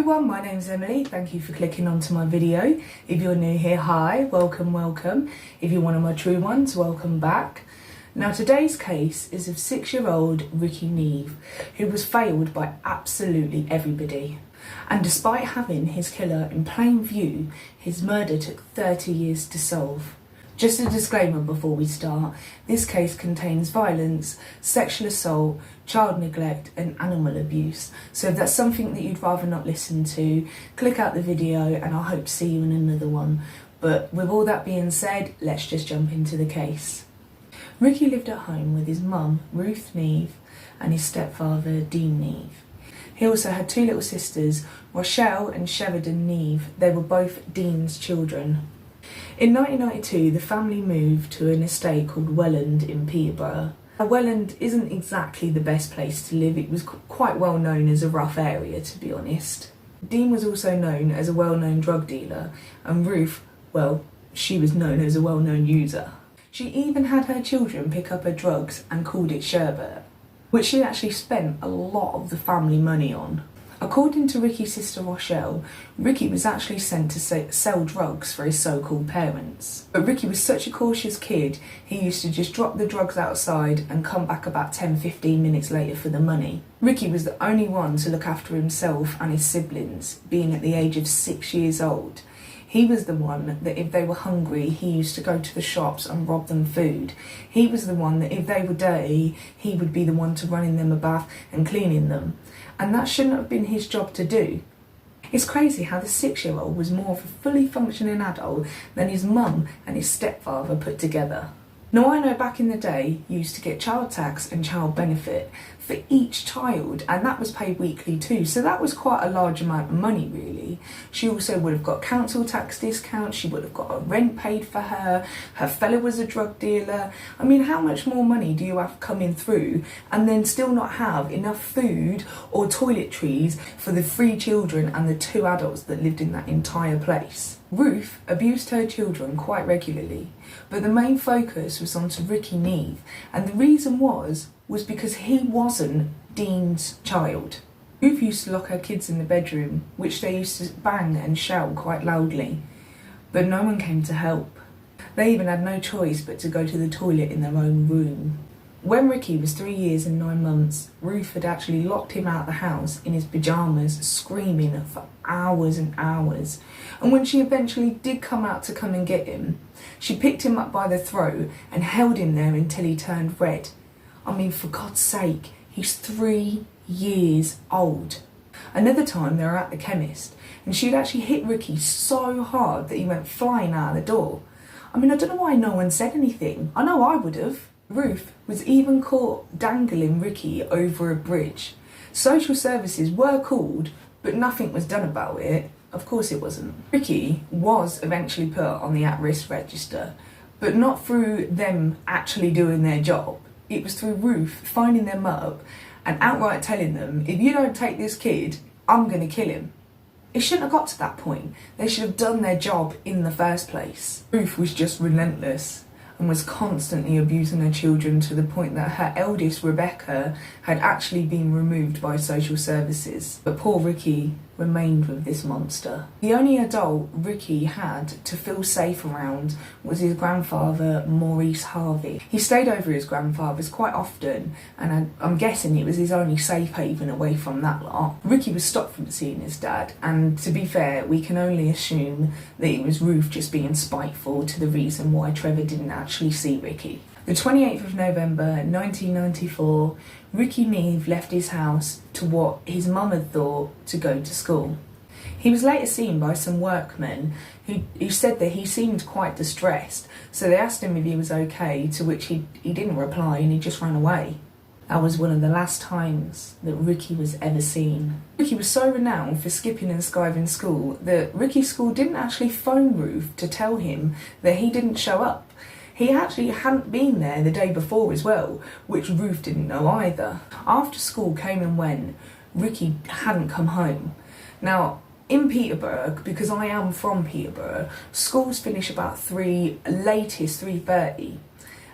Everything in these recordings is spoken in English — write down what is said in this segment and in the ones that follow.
everyone, my name's Emily. Thank you for clicking onto my video. If you're new here, hi, welcome. If you're one of my true ones, welcome back. Now today's case is of 6-year-old Rikki Neave, who was failed by absolutely everybody. And despite having his killer in plain view, his murder took 30 years to solve. Just a disclaimer before we start, this case contains violence, sexual assault, child neglect and animal abuse. So if that's something that you'd rather not listen to, click out the video and I hope to see you in another one. But with all that being said, let's just jump into the case. Rikki lived at home with his mum, Ruth Neave, and his stepfather, Dean Neave. He also had 2 little sisters, Rochelle and Sheridan Neave. They were both Dean's children. In 1992, the family moved to an estate called Welland in Peterborough. Now, Welland isn't exactly the best place to live. It was quite well known as a rough area, to be honest. Dean was also known as a well-known drug dealer, and Ruth, well, she was known as a well-known user. She even had her children pick up her drugs and called it sherbet, which she actually spent a lot of the family money on. According to Rikki's sister Rochelle, Rikki was actually sent to sell drugs for his so-called parents. But Rikki was such a cautious kid, he used to just drop the drugs outside and come back about 10-15 minutes later for the money. Rikki was the only one to look after himself and his siblings, being at the age of 6 years old. He was the one that if they were hungry, he used to go to the shops and rob them food. He was the one that if they were dirty, he would be the one to running them a bath and cleaning them. And that shouldn't have been his job to do. It's crazy how the 6-year-old was more of a fully functioning adult than his mum and his stepfather put together. Now I know back in the day you used to get child tax and child benefit for each child, and that was paid weekly too, so that was quite a large amount of money really. She also would have got council tax discount, she would have got a rent paid for her fella was a drug dealer. I mean, how much more money do you have coming through and then still not have enough food or toiletries for the 3 children and the 2 adults that lived in that entire place? Ruth abused her children quite regularly, but the main focus was onto Rikki Neave, and the reason was because he wasn't Dean's child. Ruth used to lock her kids in the bedroom, which they used to bang and shout quite loudly, but no one came to help. They even had no choice but to go to the toilet in their own room. When Rikki was 3 years and 9 months, Ruth had actually locked him out of the house in his pyjamas, screaming for hours and hours. And when she eventually did come out to come and get him, she picked him up by the throat and held him there until he turned red. I mean, for God's sake, he's 3 years old. Another time they were at the chemist and she'd actually hit Rikki so hard that he went flying out the door. I mean, I don't know why no one said anything. I know I would have. Ruth was even caught dangling Rikki over a bridge. Social services were called, but nothing was done about it. Of course it wasn't. Rikki was eventually put on the at-risk register, but not through them actually doing their job. It was through Ruth finding them up and outright telling them, if you don't take this kid, I'm going to kill him. It shouldn't have got to that point. They should have done their job in the first place. Ruth was just relentless and was constantly abusing her children to the point that her eldest, Rebecca, had actually been removed by social services. But poor Rikki remained with this monster. The only adult Rikki had to feel safe around was his grandfather, Maurice Harvey. He stayed over his grandfather's quite often, and I'm guessing it was his only safe haven away from that lot. Rikki was stopped from seeing his dad, and to be fair, we can only assume that it was Ruth just being spiteful to the reason why Trevor didn't actually see Rikki. The 28th of November 1994, Rikki Neave left his house to what his mum had thought to go to school. He was later seen by some workmen who said that he seemed quite distressed, so they asked him if he was okay, to which he didn't reply and he just ran away. That was one of the last times that Rikki was ever seen. Rikki was so renowned for skipping and skiving school that Rikki's school didn't actually phone Ruth to tell him that he didn't show up. He actually hadn't been there the day before as well, which Ruth didn't know either. After school came and went, Rikki hadn't come home. Now, in Peterborough, because I am from Peterborough, schools finish about 3, latest 3:30,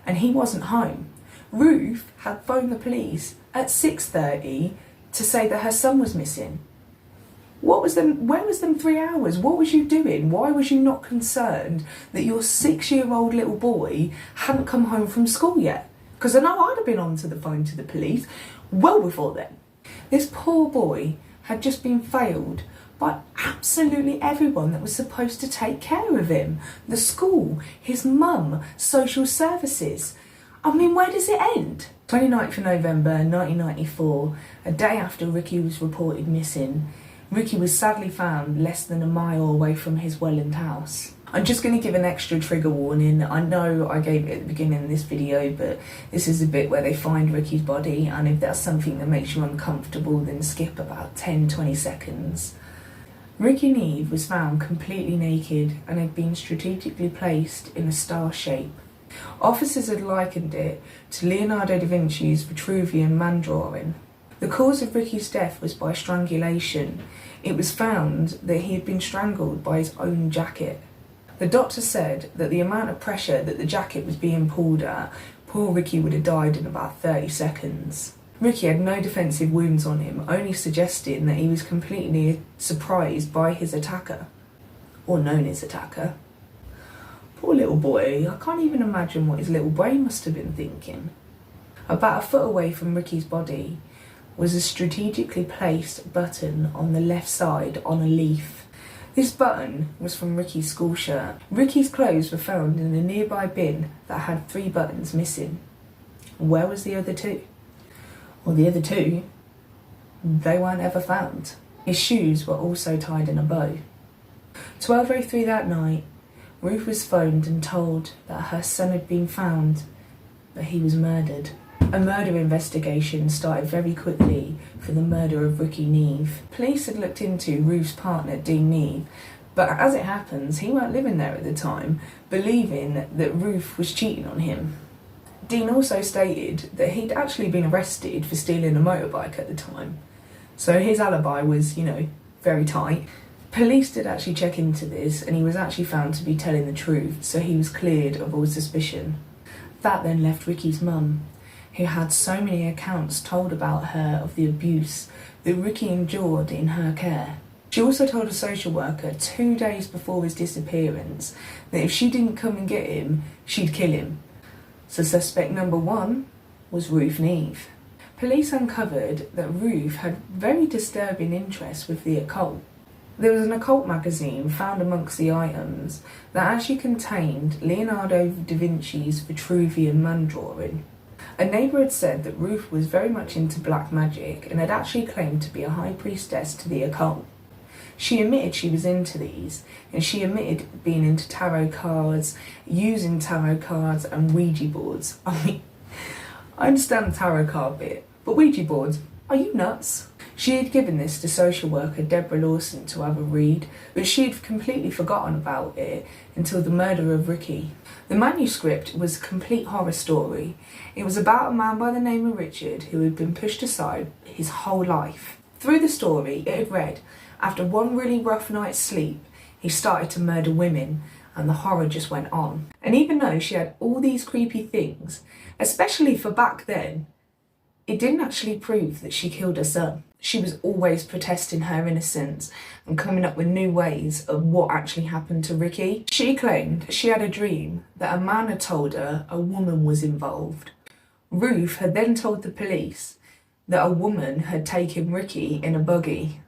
and he wasn't home. Ruth had phoned the police at 6:30 to say that her son was missing. Where was them 3 hours? What was you doing? Why was you not concerned that your 6-year-old little boy hadn't come home from school yet? Because I know I'd have been onto the phone to the police well before then. This poor boy had just been failed by absolutely everyone that was supposed to take care of him. The school, his mum, social services. I mean, where does it end? 29th of November 1994, a day after Rikki was reported missing, Rikki was sadly found less than a mile away from his Welland house. I'm just going to give an extra trigger warning. I know I gave it at the beginning of this video, but this is a bit where they find Rikki's body, and if that's something that makes you uncomfortable, then skip about 10-20 seconds. Rikki Neave was found completely naked and had been strategically placed in a star shape. Officers had likened it to Leonardo da Vinci's Vitruvian man drawing. The cause of Rikki's death was by strangulation. It was found that he had been strangled by his own jacket. The doctor said that the amount of pressure that the jacket was being pulled at, poor Rikki would have died in about 30 seconds. Rikki had no defensive wounds on him, only suggesting that he was completely surprised by his attacker, or known as attacker. Poor little boy, I can't even imagine what his little brain must have been thinking. About a foot away from Rikki's body was a strategically placed button on the left side on a leaf. This button was from Rikki's school shirt. Rikki's clothes were found in a nearby bin that had 3 buttons missing. Where was the other 2? Well, the other 2, they weren't ever found. His shoes were also tied in a bow. 12:03 that night, Ruth was phoned and told that her son had been found, but he was murdered. A murder investigation started very quickly for the murder of Rikki Neave. Police had looked into Ruth's partner, Dean Neave, but as it happens, he weren't living there at the time, believing that Ruth was cheating on him. Dean also stated that he'd actually been arrested for stealing a motorbike at the time, so his alibi was, very tight. Police did actually check into this, and he was actually found to be telling the truth, so he was cleared of all suspicion. That then left Rikki's mum, who had so many accounts told about her of the abuse that Rikki endured in her care. She also told a social worker 2 days before his disappearance that if she didn't come and get him, she'd kill him. So suspect number 1 was Ruth Neave. Police uncovered that Ruth had very disturbing interests with the occult. There was an occult magazine found amongst the items that actually contained Leonardo da Vinci's Vitruvian man drawing. A neighbour had said that Ruth was very much into black magic and had actually claimed to be a high priestess to the occult. She admitted she was into these, and she admitted being into tarot cards, using tarot cards and Ouija boards. I mean, I understand the tarot card bit, but Ouija boards, are you nuts? She had given this to social worker Deborah Lawson to have a read, but she had completely forgotten about it until the murder of Rikki. The manuscript was a complete horror story. It was about a man by the name of Richard who had been pushed aside his whole life. Through the story, it had read, after one really rough night's sleep, he started to murder women, and the horror just went on. And even though she had all these creepy things, especially for back then, it didn't actually prove that she killed her son. She was always protesting her innocence and coming up with new ways of what actually happened to Rikki. She claimed she had a dream that a man had told her a woman was involved. Ruth had then told the police that a woman had taken Rikki in a buggy.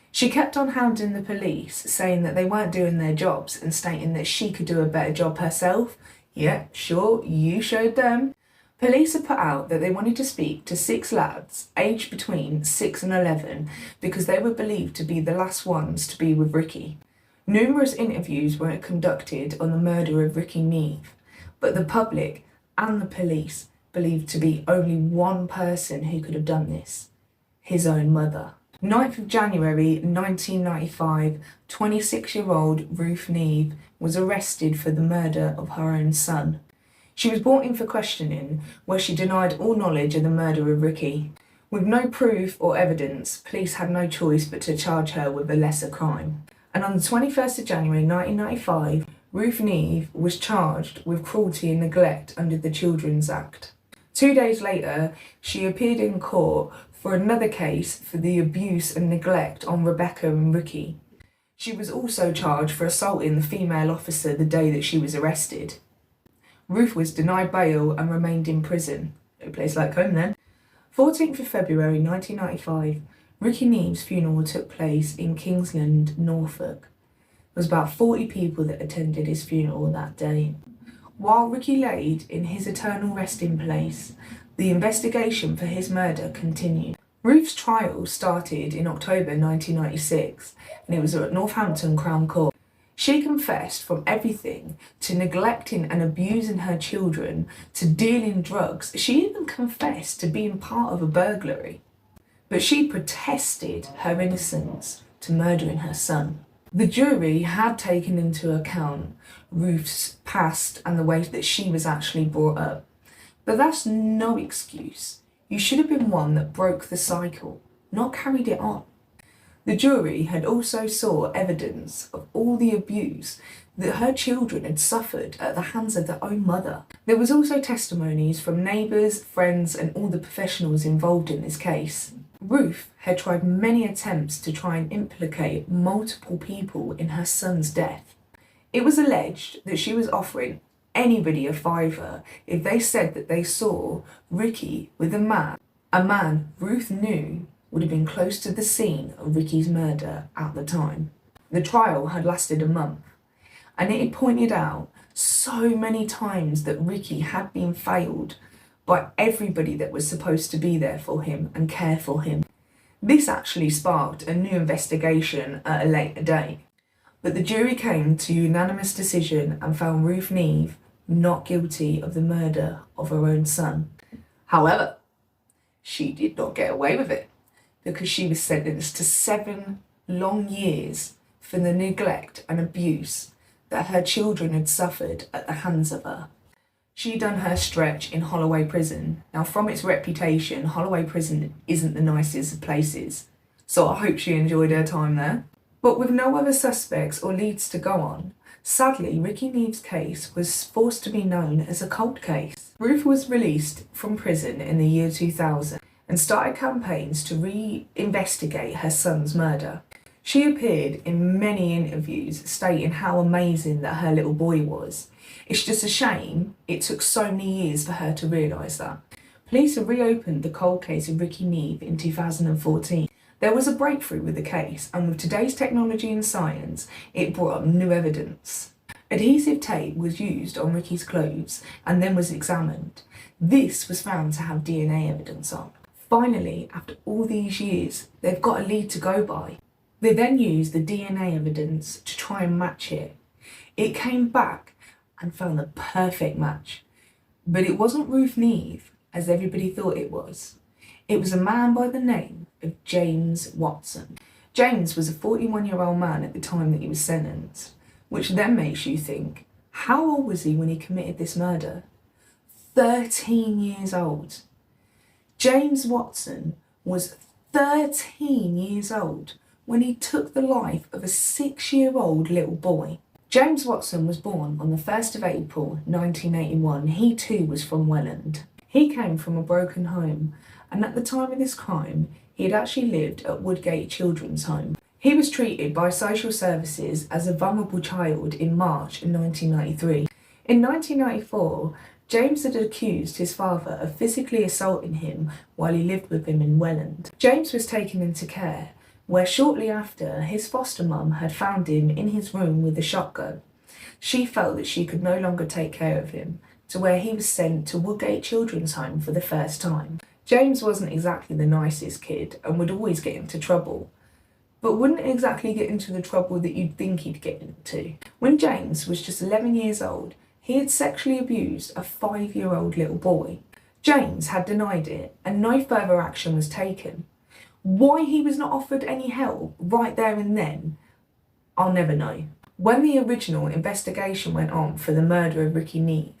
She kept on hounding the police, saying that they weren't doing their jobs and stating that she could do a better job herself. Yeah, sure, you showed them. Police had put out that they wanted to speak to 6 lads aged between 6 and 11 because they were believed to be the last ones to be with Rikki. Numerous interviews were conducted on the murder of Rikki Neave, but the public and the police believed to be only one person who could have done this: his own mother. 9th of January 1995, 26-year-old Ruth Neave was arrested for the murder of her own son. She was brought in for questioning, where she denied all knowledge of the murder of Rikki. With no proof or evidence, police had no choice but to charge her with a lesser crime. And on the 21st of January 1995, Ruth Neave was charged with cruelty and neglect under the Children's Act. 2 days later, she appeared in court for another case for the abuse and neglect on Rebecca and Rikki. She was also charged for assaulting the female officer the day that she was arrested. Ruth was denied bail and remained in prison. No place like home then. 14th of February 1995, Rikki Neave's funeral took place in Kingsland, Norfolk. There was about 40 people that attended his funeral that day. While Rikki laid in his eternal resting place, the investigation for his murder continued. Ruth's trial started in October 1996 and it was at Northampton Crown Court. She confessed from everything to neglecting and abusing her children to dealing drugs. She even confessed to being part of a burglary. But she protested her innocence to murdering her son. The jury had taken into account Ruth's past and the way that she was actually brought up. But that's no excuse. You should have been one that broke the cycle, not carried it on. The jury had also saw evidence of all the abuse that her children had suffered at the hands of their own mother. There was also testimonies from neighbours, friends and all the professionals involved in this case. Ruth had tried many attempts to try and implicate multiple people in her son's death. It was alleged that she was offering anybody a fiver if they said that they saw Rikki with a man Ruth knew would have been close to the scene of Rikki's murder at the time. The trial had lasted a month, and it had pointed out so many times that Rikki had been failed by everybody that was supposed to be there for him and care for him. This actually sparked a new investigation at a later date, but the jury came to a unanimous decision and found Ruth Neave not guilty of the murder of her own son. However, she did not get away with it because she was sentenced to 7 long years for the neglect and abuse that her children had suffered at the hands of her. She done her stretch in Holloway Prison. Now, from its reputation, Holloway Prison isn't the nicest of places, so I hope she enjoyed her time there. But with no other suspects or leads to go on, sadly, Rikki Neave's case was forced to be known as a cold case. Ruth was released from prison in the year 2000 and started campaigns to re-investigate her son's murder. She appeared in many interviews stating how amazing that her little boy was. It's just a shame it took so many years for her to realise that. Police have reopened the cold case of Rikki Neave in 2014. There was a breakthrough with the case, and with today's technology and science, it brought up new evidence. Adhesive tape was used on Rikki's clothes and then was examined. This was found to have DNA evidence on. Finally, after all these years, they've got a lead to go by. They then used the DNA evidence to try and match it. It came back and found the perfect match. But it wasn't Ruth Neave, as everybody thought it was. It was a man by the name of James Watson. James was a 41-year-old man at the time that he was sentenced, which then makes you think, how old was he when he committed this murder? 13 years old. James Watson was 13 years old when he took the life of a 6-year-old little boy. James Watson was born on the 1st of April 1981. He too was from Welland. He came from a broken home, and at the time of this crime, he had actually lived at Woodgate Children's Home. He was treated by social services as a vulnerable child in March in 1993. In 1994, James had accused his father of physically assaulting him while he lived with him in Welland. James was taken into care, where shortly after, his foster mum had found him in his room with a shotgun. She felt that she could no longer take care of him, to where he was sent to Woodgate Children's Home for the first time. James wasn't exactly the nicest kid and would always get into trouble, but wouldn't exactly get into the trouble that you'd think he'd get into. When James was just 11 years old, he had sexually abused a 5-year-old little boy. James had denied it and no further action was taken. Why he was not offered any help right there and then, I'll never know. When the original investigation went on for the murder of Rikki Neave,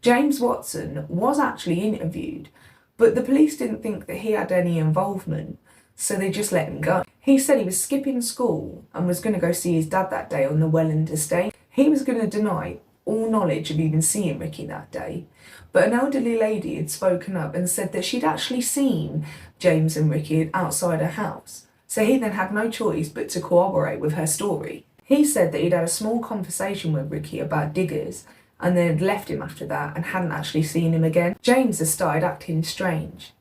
James Watson was actually interviewed, but the police didn't think that he had any involvement, so they just let him go. He said he was skipping school and was going to go see his dad that day on the Welland estate. He was going to deny all knowledge of even seeing Rikki that day. But an elderly lady had spoken up and said that she'd actually seen James and Rikki outside her house. So he then had no choice but to corroborate with her story. He said that he'd had a small conversation with Rikki about diggers and then had left him after that and hadn't actually seen him again. James had started acting strange,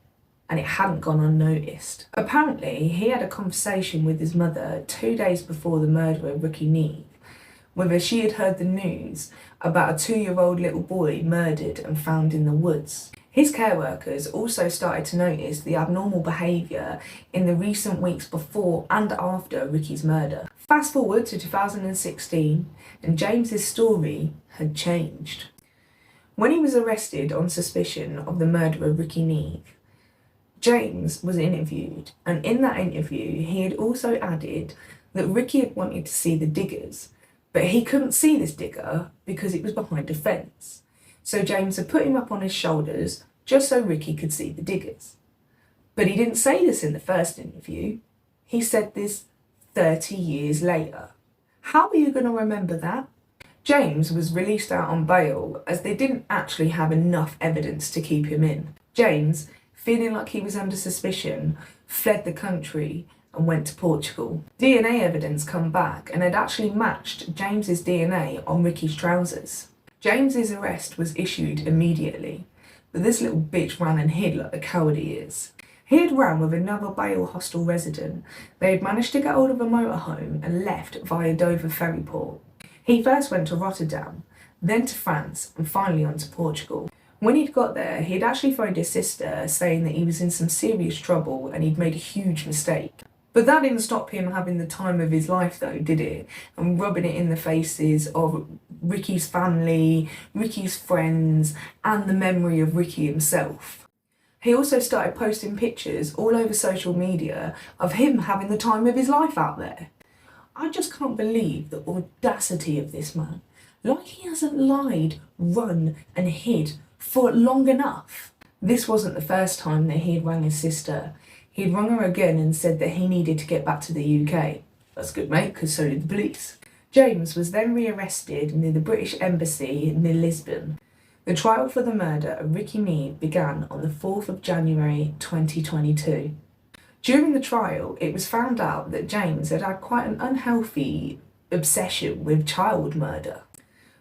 and it hadn't gone unnoticed. Apparently, he had a conversation with his mother 2 days before the murder of Rikki Neave, whether she had heard the news about a 2-year-old little boy murdered and found in the woods. His care workers also started to notice the abnormal behaviour in the recent weeks before and after Rikki's murder. Fast forward to 2016, and James's story had changed. When he was arrested on suspicion of the murder of Rikki Neave, James was interviewed, and in that interview he had also added that Rikki had wanted to see the diggers, but he couldn't see this digger because it was behind a fence. So James had put him up on his shoulders just so Rikki could see the diggers. But he didn't say this in the first interview. He said this 30 years later. How are you going to remember that? James was released out on bail as they didn't actually have enough evidence to keep him in. James, feeling like he was under suspicion, fled the country and went to Portugal. DNA evidence come back and had actually matched James's DNA on Rikki's trousers. James's arrest was issued immediately, but this little bitch ran and hid like the coward he is. He had ran with another bail hostel resident. They had managed to get hold of a motorhome and left via Dover ferryport. He first went to Rotterdam, then to France, and finally on to Portugal. When he'd got there, he'd actually phoned his sister saying that he was in some serious trouble and he'd made a huge mistake. But that didn't stop him having the time of his life though, did it? And rubbing it in the faces of Rikki's family, Rikki's friends, and the memory of Rikki himself. He also started posting pictures all over social media of him having the time of his life out there. I just can't believe the audacity of this man. Like he hasn't lied, run and hid for long enough. This wasn't the first time that he had rang his sister. He'd rung her again and said that he needed to get back to the UK. That's good, mate, because so did the police. James was then rearrested near the British Embassy near Lisbon. The trial for the murder of Rikki Neave began on the 4th of January 2022. During the trial, it was found out that James had had quite an unhealthy obsession with child murder.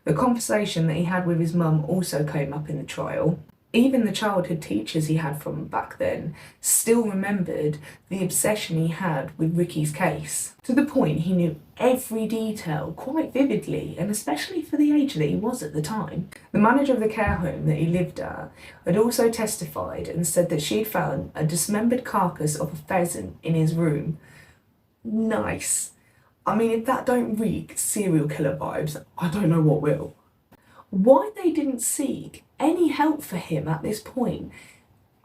The conversation that he had with his mum also came up in the trial. Even the childhood teachers he had from back then still remembered the obsession he had with Rikki's case, to the point he knew every detail quite vividly, and especially for the age that he was at the time. The manager of the care home that he lived at had also testified and said that she had found a dismembered carcass of a pheasant in his room. Nice. I mean, if that don't reek serial killer vibes, I don't know what will. Why they didn't seek any help for him at this point,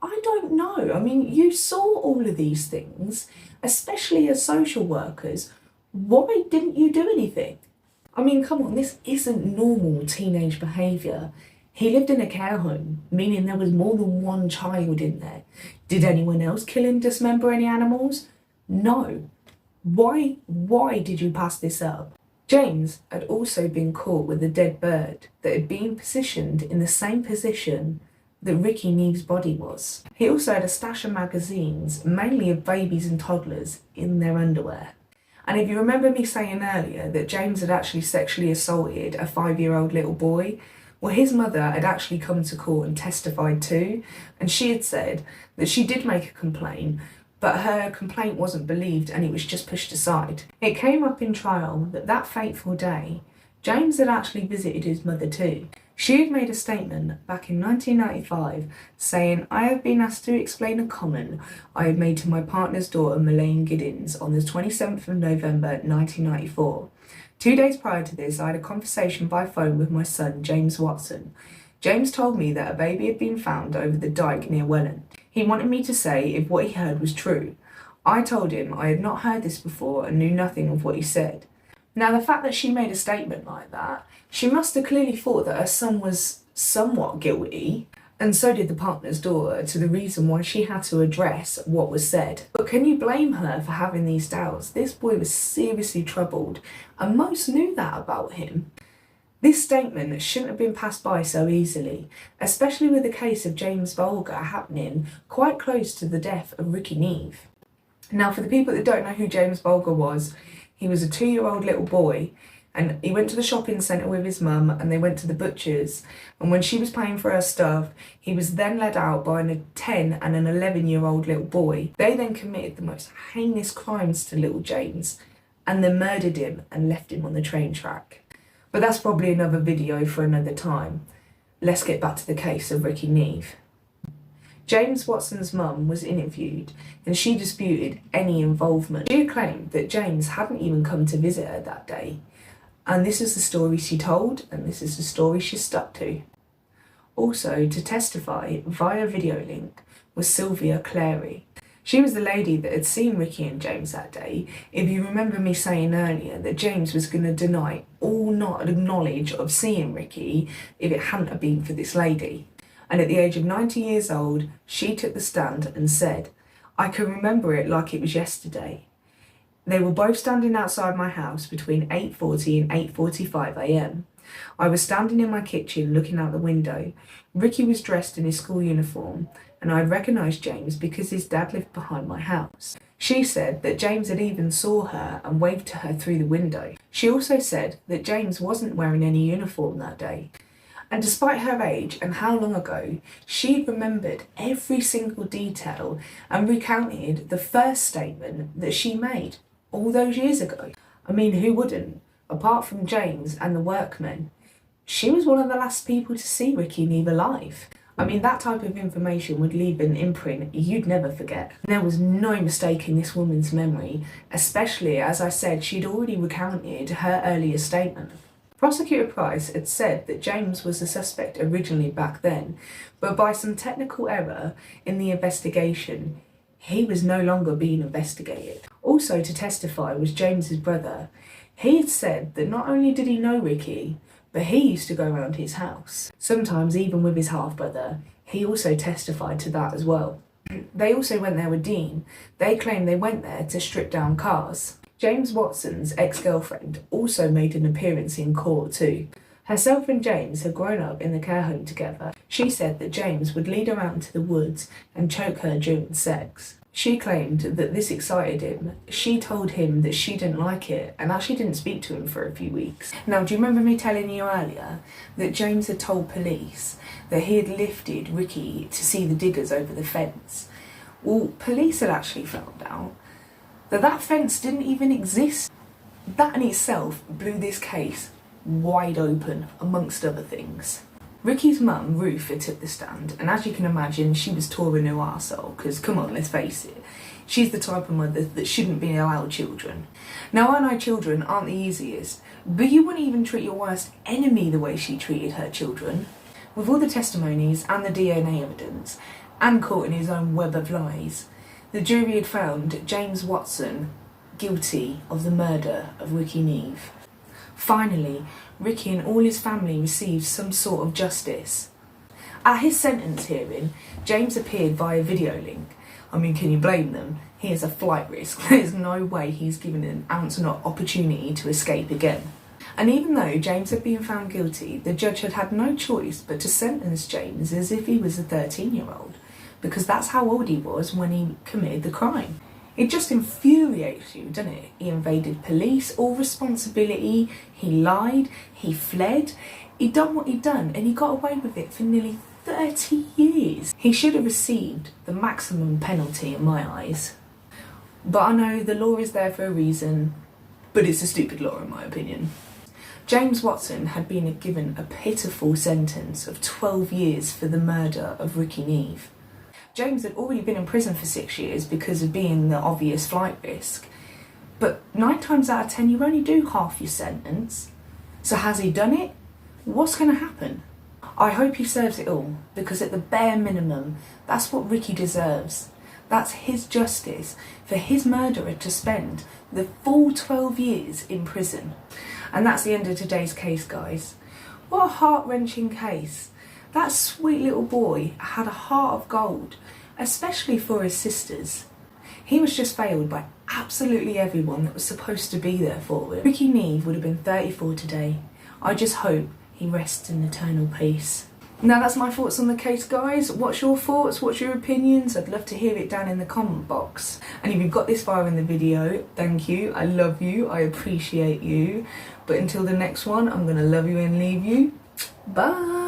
I don't know. I mean, you saw all of these things, especially as social workers. Why didn't you do anything? I mean, come on, this isn't normal teenage behaviour. He lived in a care home, meaning there was more than one child in there. Did anyone else kill and dismember any animals? No. Why did you pass this up? James had also been caught with a dead bird that had been positioned in the same position that Rikki Neave's body was. He also had a stash of magazines, mainly of babies and toddlers, in their underwear. And if you remember me saying earlier that James had actually sexually assaulted a 5-year-old little boy, well, his mother had actually come to court and testified too, and she had said that she did make a complaint, but her complaint wasn't believed and it was just pushed aside. It came up in trial that that fateful day, James had actually visited his mother too. She had made a statement back in 1995 saying, "I have been asked to explain a comment I had made to my partner's daughter Melaine Giddins on the 27th of November 1994. 2 days prior to this, I had a conversation by phone with my son, James Watson. James told me that a baby had been found over the dike near Welland. He wanted me to say if what he heard was true. I told him I had not heard this before and knew nothing of what he said." Now, the fact that she made a statement like that, she must have clearly thought that her son was somewhat guilty, and so did the partner's daughter, to the reason why she had to address what was said. But can you blame her for having these doubts? This boy was seriously troubled, and most knew that about him. This statement shouldn't have been passed by so easily, especially with the case of James Bulger happening quite close to the death of Rikki Neave. Now, for the people that don't know who James Bulger was, he was a 2-year-old little boy, and he went to the shopping centre with his mum, and they went to the butcher's, and when she was paying for her stuff, he was then led out by a 10 and an 11-year-old little boy. They then committed the most heinous crimes to little James, and then murdered him and left him on the train track. But that's probably another video for another time. Let's get back to the case of Rikki Neave. James Watson's mum was interviewed, and she disputed any involvement. She claimed that James hadn't even come to visit her that day. And this is the story she told, and this is the story she stuck to. Also, to testify via video link was Sylvia Clary. She was the lady that had seen Rikki and James that day. If you remember me saying earlier that James was going to deny all knowledge of seeing Rikki if it hadn't have been for this lady. And at the age of 90 years old, she took the stand and said, "I can remember it like it was yesterday. They were both standing outside my house between 8:40 and 8:45 a.m. I was standing in my kitchen looking out the window. Rikki was dressed in his school uniform, and I recognised James because his dad lived behind my house." She said that James had even saw her and waved to her through the window. She also said that James wasn't wearing any uniform that day. And despite her age and how long ago, she remembered every single detail and recounted the first statement that she made all those years ago. I mean, who wouldn't? Apart from James and the workmen, she was one of the last people to see Rikki Neave alive. I mean, that type of information would leave an imprint you'd never forget. There was no mistaking this woman's memory, especially as I said she'd already recounted her earlier statement. Prosecutor Price had said that James was the suspect originally back then, but by some technical error in the investigation, he was no longer being investigated. Also to testify was James's brother. He had said that not only did he know Rikki, but he used to go around his house, sometimes even with his half-brother. He also testified to that as well. They also went there with Dean. They claimed they went there to strip down cars. James Watson's ex-girlfriend also made an appearance in court too. Herself and James had grown up in the care home together. She said that James would lead her out into the woods and choke her during sex. She claimed that this excited him. She told him that she didn't like it and actually didn't speak to him for a few weeks. Now, do you remember me telling you earlier that James had told police that he had lifted Rikki to see the diggers over the fence? Well, police had actually found out that fence didn't even exist. That in itself blew this case wide open, amongst other things. Rikki's mum, Ruth, had took the stand, and as you can imagine, she was touring her arsehole, because come on, let's face it, she's the type of mother that shouldn't be allowed children. Now, I know children aren't the easiest, but you wouldn't even treat your worst enemy the way she treated her children. With all the testimonies and the DNA evidence, and caught in his own web of lies, the jury had found James Watson guilty of the murder of Rikki Neave. Finally, Rikki and all his family received some sort of justice. At his sentence hearing, James appeared via video link. I mean, can you blame them? He is a flight risk. There's no way he's given an ounce of opportunity to escape again. And even though James had been found guilty, the judge had had no choice but to sentence James as if he was a 13-year-old, because that's how old he was when he committed the crime. It just infuriates you, doesn't it? He invaded police, all responsibility, he lied, he fled, he'd done what he'd done, and he got away with it for nearly 30 years. He should have received the maximum penalty in my eyes. But I know the law is there for a reason, but it's a stupid law in my opinion. James Watson had been given a pitiful sentence of 12 years for the murder of Rikki Neave. James had already been in prison for 6 years because of being the obvious flight risk. But 9 times out of 10, you only do half your sentence. So has he done it? What's going to happen? I hope he serves it all, because at the bare minimum, that's what Rikki deserves. That's his justice for his murderer to spend the full 12 years in prison. And that's the end of today's case, guys. What a heart-wrenching case. That sweet little boy had a heart of gold, especially for his sisters. He was just failed by absolutely everyone that was supposed to be there for him. Rikki Neave would have been 34 today. I just hope he rests in eternal peace. Now that's my thoughts on the case, guys. What's your thoughts? What's your opinions? I'd love to hear it down in the comment box. And if you've got this far in the video, thank you. I love you. I appreciate you. But until the next one, I'm going to love you and leave you. Bye.